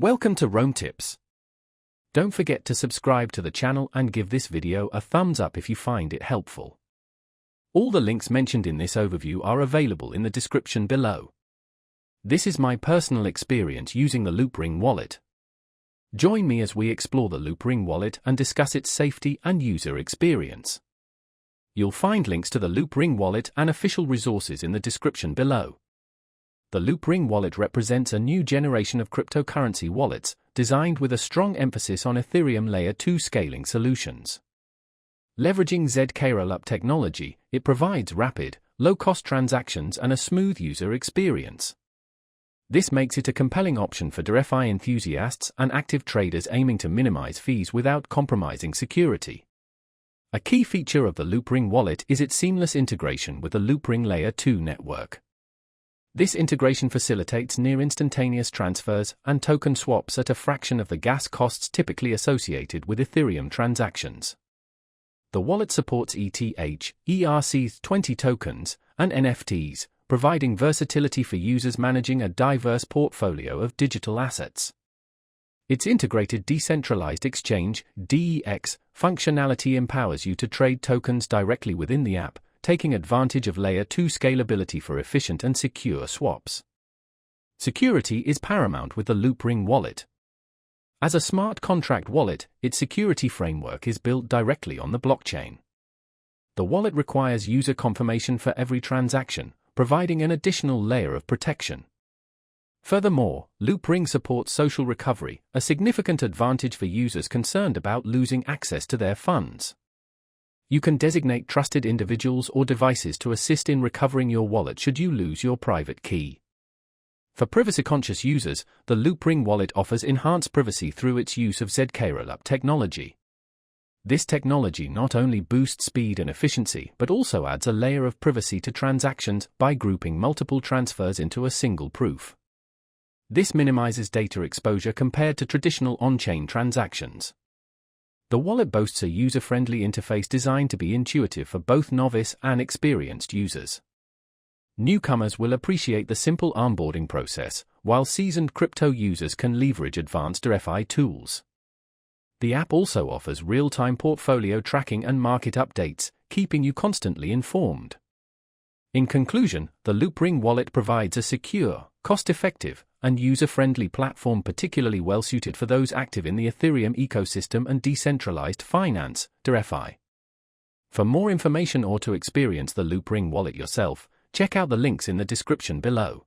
Welcome to Rome Tips. Don't forget to subscribe to the channel and give this video a thumbs up if you find it helpful. All the links mentioned in this overview are available in the description below. This is my personal experience using the Loopring wallet. Join me as we explore the Loopring wallet and discuss its safety and user experience. You'll find links to the Loopring wallet and official resources in the description below. The Loopring wallet represents a new generation of cryptocurrency wallets, designed with a strong emphasis on Ethereum Layer 2 scaling solutions. Leveraging ZK Rollup technology, it provides rapid, low-cost transactions and a smooth user experience. This makes it a compelling option for DeFi enthusiasts and active traders aiming to minimize fees without compromising security. A key feature of the Loopring wallet is its seamless integration with the Loopring Layer 2 network. This integration facilitates near-instantaneous transfers and token swaps at a fraction of the gas costs typically associated with Ethereum transactions. The wallet supports ETH, ERC20 tokens, and NFTs, providing versatility for users managing a diverse portfolio of digital assets. Its integrated decentralized exchange (DEX) functionality empowers you to trade tokens directly within the app, taking advantage of Layer 2 scalability for efficient and secure swaps. Security is paramount with the Loopring wallet. As a smart contract wallet, its security framework is built directly on the blockchain. The wallet requires user confirmation for every transaction, providing an additional layer of protection. Furthermore, Loopring supports social recovery, a significant advantage for users concerned about losing access to their funds. You can designate trusted individuals or devices to assist in recovering your wallet should you lose your private key. For privacy-conscious users, the Loopring wallet offers enhanced privacy through its use of ZK Rollup technology. This technology not only boosts speed and efficiency but also adds a layer of privacy to transactions by grouping multiple transfers into a single proof. This minimizes data exposure compared to traditional on-chain transactions. The wallet boasts a user-friendly interface designed to be intuitive for both novice and experienced users. Newcomers will appreciate the simple onboarding process, while seasoned crypto users can leverage advanced DeFi tools. The app also offers real-time portfolio tracking and market updates, keeping you constantly informed. In conclusion, the Loopring wallet provides a secure, cost-effective, and user-friendly platform particularly well-suited for those active in the Ethereum ecosystem and decentralized finance, DeFi. For more information or to experience the Loopring wallet yourself, check out the links in the description below.